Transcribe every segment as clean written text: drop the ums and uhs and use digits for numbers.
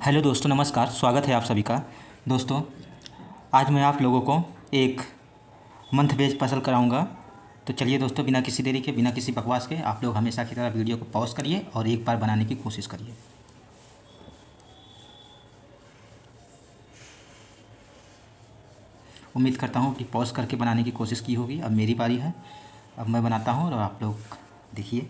Hello दोस्तों, नमस्कार। स्वागत है आप सभी का। दोस्तों, आज मैं आप लोगों को एक मंथ बेस्ड पजल कराऊंगा। तो चलिए दोस्तों, बिना किसी देरी के, बिना किसी बकवास के, आप लोग हमेशा की तरह वीडियो को पॉज करिए और एक बार बनाने की कोशिश करिए। उम्मीद करता हूँ कि पॉज करके बनाने की कोशिश की होगी। अब मेरी बारी है, अब मैं बनाता हूँ और आप लोग देखिए।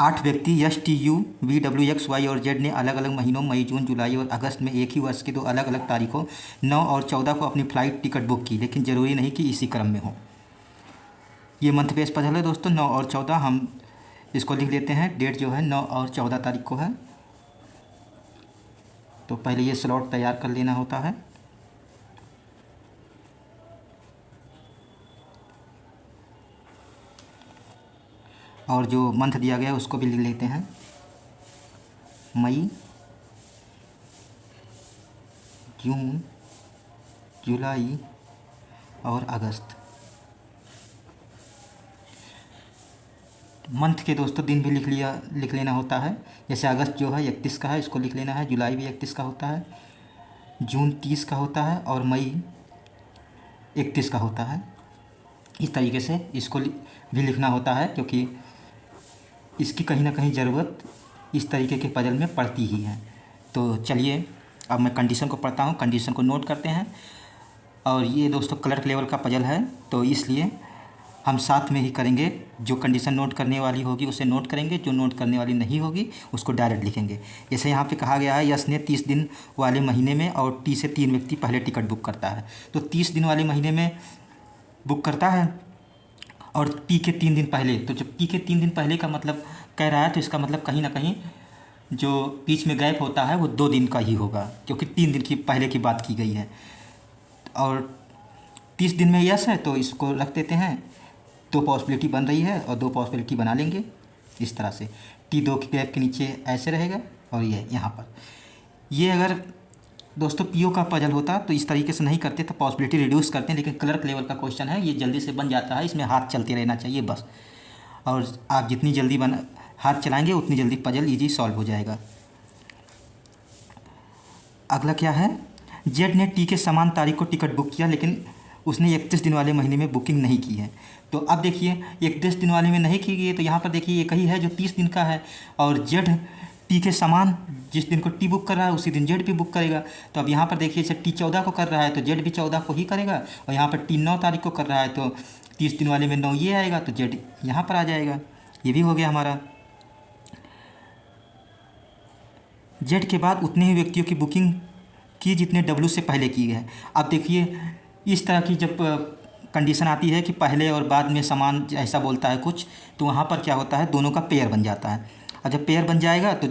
8 व्यक्ति S T U V W X Y और जेड ने अलग अलग महीनों मई, जून, जुलाई और अगस्त में एक ही वर्ष की 2 अलग अलग तारीखों 9 और 14 को अपनी फ़्लाइट टिकट बुक की, लेकिन ज़रूरी नहीं कि इसी क्रम में हो। ये मंथ बेस पजल है दोस्तों। 9 और 14 हम इसको लिख लेते हैं। डेट जो है 9 और 14 तारीख को है। तो पहले ये स्लॉट तैयार कर लेना होता है। और जो मंथ दिया गया है उसको भी लिख लेते हैं। मई, जून, जुलाई और अगस्त। मंथ के दोस्तों दिन भी लिख लेना होता है। जैसे अगस्त जो है 31 का है, इसको लिख लेना है। जुलाई भी 31 का होता है, जून 30 का होता है और मई 31 का होता है। इस तरीके से इसको भी लिखना होता है, क्योंकि इसकी कहीं ना कहीं ज़रूरत इस तरीके के पजल में पड़ती ही है। तो चलिए अब मैं कंडीशन को पढ़ता हूँ, कंडीशन को नोट करते हैं। और ये दोस्तों क्लर्क लेवल का पजल है, तो इसलिए हम साथ में ही करेंगे। जो कंडीशन नोट करने वाली होगी उसे नोट करेंगे, जो नोट करने वाली नहीं होगी उसको डायरेक्ट लिखेंगे। जैसे यहाँ पे कहा गया है, यश ने 30 दिन वाले महीने में और टी से 3 व्यक्ति पहले टिकट बुक करता है। तो 30 दिन वाले महीने में बुक करता है और टी के 3 दिन पहले। तो जब टी के 3 दिन पहले का मतलब कह रहा है, तो इसका मतलब कहीं ना कहीं जो बीच में गैप होता है वो 2 दिन का ही होगा, क्योंकि 3 दिन की पहले की बात की गई है। और 30 दिन में यस है, तो इसको रख देते हैं। 2 पॉसिबिलिटी बन रही है और 2 पॉसिबिलिटी बना लेंगे इस तरह से। टी 2 के गैप के नीचे ऐसे रहेगा और ये यहाँ पर। ये अगर दोस्तों पीओ का पजल होता तो इस तरीके से नहीं करते, तो पॉसिबिलिटी रिड्यूस करते हैं। लेकिन क्लर्क लेवल का क्वेश्चन है, ये जल्दी से बन जाता है। इसमें हाथ चलते रहना चाहिए बस। और आप जितनी जल्दी हाथ चलाएंगे उतनी जल्दी पजल ईजी सॉल्व हो जाएगा। अगला क्या है, जेड ने टी के समान तारीख को टिकट बुक किया, लेकिन उसने 31 दिन वाले महीने में बुकिंग नहीं की है। तो अब देखिए 31 दिन वाले में नहीं की गई है, तो यहाँ पर देखिए एक ही है जो 30 दिन का है। और जेड टी के समान जिस दिन को टी बुक कर रहा है उसी दिन जेड भी बुक करेगा। तो अब यहाँ पर देखिए जैसे टी 14 को कर रहा है तो जेड भी 14 को ही करेगा। और यहाँ पर टी 9 तारीख को कर रहा है तो 30 दिन वाले में 9 ये आएगा, तो जेड यहाँ पर आ जाएगा। ये भी हो गया हमारा। जेड के बाद उतने ही व्यक्तियों की बुकिंग की जितने डब्ल्यू से पहले की है। अब देखिए इस तरह की जब कंडीशन आती है कि पहले और बाद में समान ऐसा बोलता है कुछ, तो वहाँ पर क्या होता है, दोनों का पेयर बन जाता है। और जब पेयर बन जाएगा तो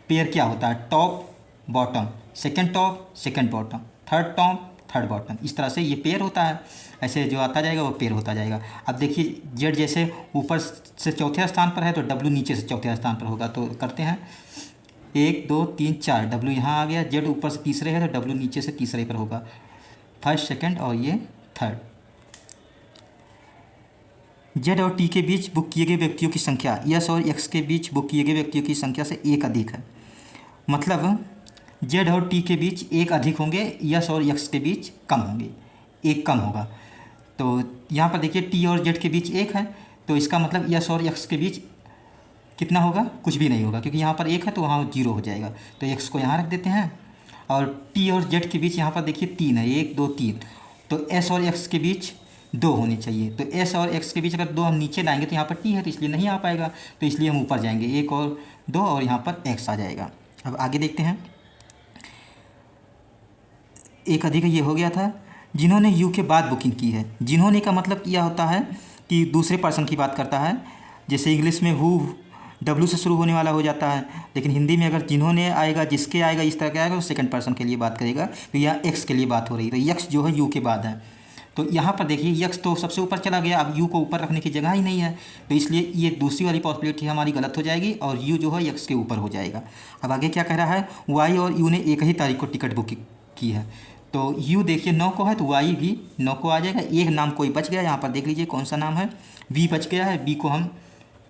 पेयर क्या होता है, top bottom, second top second bottom, third top third bottom. इस तरह से ये पेयर होता है। ऐसे जो आता जाएगा वो पेयर होता जाएगा। अब देखिए जेड जैसे ऊपर से चौथे स्थान पर है तो डब्ल्यू नीचे से चौथे स्थान पर होगा। तो करते हैं 1 2 3 4, डब्ल्यू यहाँ आ गया। जेड ऊपर से तीसरे है तो डब्ल्यू नीचे से तीसरे पर होगा, फर्स्ट सेकंड और ये थर्ड। जेड और टी के बीच बुक किए गए व्यक्तियों की संख्या यस और एक्स के बीच बुक किए गए व्यक्तियों की संख्या से एक अधिक है। मतलब जेड और टी के बीच एक अधिक होंगे, यस और एक्स के बीच कम होंगे, एक कम होगा। तो यहाँ पर देखिए टी और जेड के बीच एक है, तो इसका मतलब यस और एक्स के बीच कितना होगा, कुछ भी नहीं होगा, क्योंकि यहाँ पर एक है तो वहाँ 0 हो जाएगा। तो एक्स को यहाँ रख देते हैं। और टी और जेड के बीच यहाँ पर देखिए 3 है, 1 2 3, तो एस और एक्स के बीच 2 होने चाहिए। तो एस और एक्स के बीच अगर 2 हम नीचे लाएंगे तो यहाँ पर टी है तो इसलिए नहीं आ पाएगा, तो इसलिए हम ऊपर जाएंगे, 1 और 2 और यहाँ पर एक्स आ जाएगा। अब आगे देखते हैं। एक अधिक ये हो गया था। जिन्होंने यू के बाद बुकिंग की है, जिन्होंने का मतलब यह होता है कि दूसरे पर्सन की बात करता है। जैसे इंग्लिश में हु डब्ल्यू से शुरू होने वाला हो जाता है, लेकिन हिंदी में अगर जिन्होंने आएगा, जिसके आएगा, इस तरह का आएगा तो सेकंड पर्सन के लिए बात करेगा। तो यहाँ एक्स के लिए बात हो रही है, तो एक्स जो है यू के बाद है। तो यहाँ पर देखिए एक्स तो सबसे ऊपर चला गया, अब यू को ऊपर रखने की जगह ही नहीं है, तो इसलिए ये दूसरी वाली पॉसिबिलिटी हमारी गलत हो जाएगी और यू जो है एक्स के ऊपर हो जाएगा। अब आगे क्या कह रहा है, वाई और यू ने एक ही तारीख को टिकट बुक की है। तो यू देखिए 9 को है तो वाई भी 9 को आ जाएगा। एक नाम कोई बच गया, यहाँ पर देख लीजिए कौन सा नाम है, बी बच गया है। बी को हम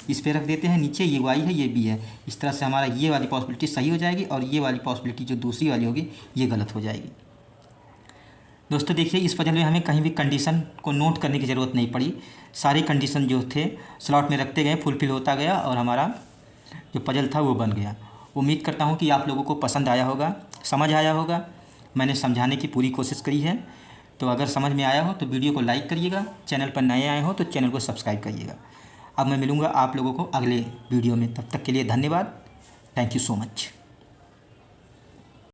इस पर रख देते हैं, नीचे ये y है ये b है। इस तरह से हमारा ये वाली पॉसिबिलिटी सही हो जाएगी और ये वाली पॉसिबिलिटी जो दूसरी वाली होगी ये गलत हो जाएगी। दोस्तों देखिए, इस पजल में हमें कहीं भी कंडीशन को नोट करने की ज़रूरत नहीं पड़ी। सारी कंडीशन जो थे स्लॉट में रखते गए, फुलफिल होता गया और हमारा जो पजल था वो बन गया। उम्मीद करता हूँ कि आप लोगों को पसंद आया होगा, समझ आया होगा। मैंने समझाने की पूरी कोशिश करी है। तो अगर समझ में आया हो तो वीडियो को लाइक करिएगा, चैनल पर नए आए हो तो चैनल को सब्सक्राइब करिएगा। अब मैं मिलूँगा आप लोगों को अगले वीडियो में, तब तक के लिए धन्यवाद। Thank you so much.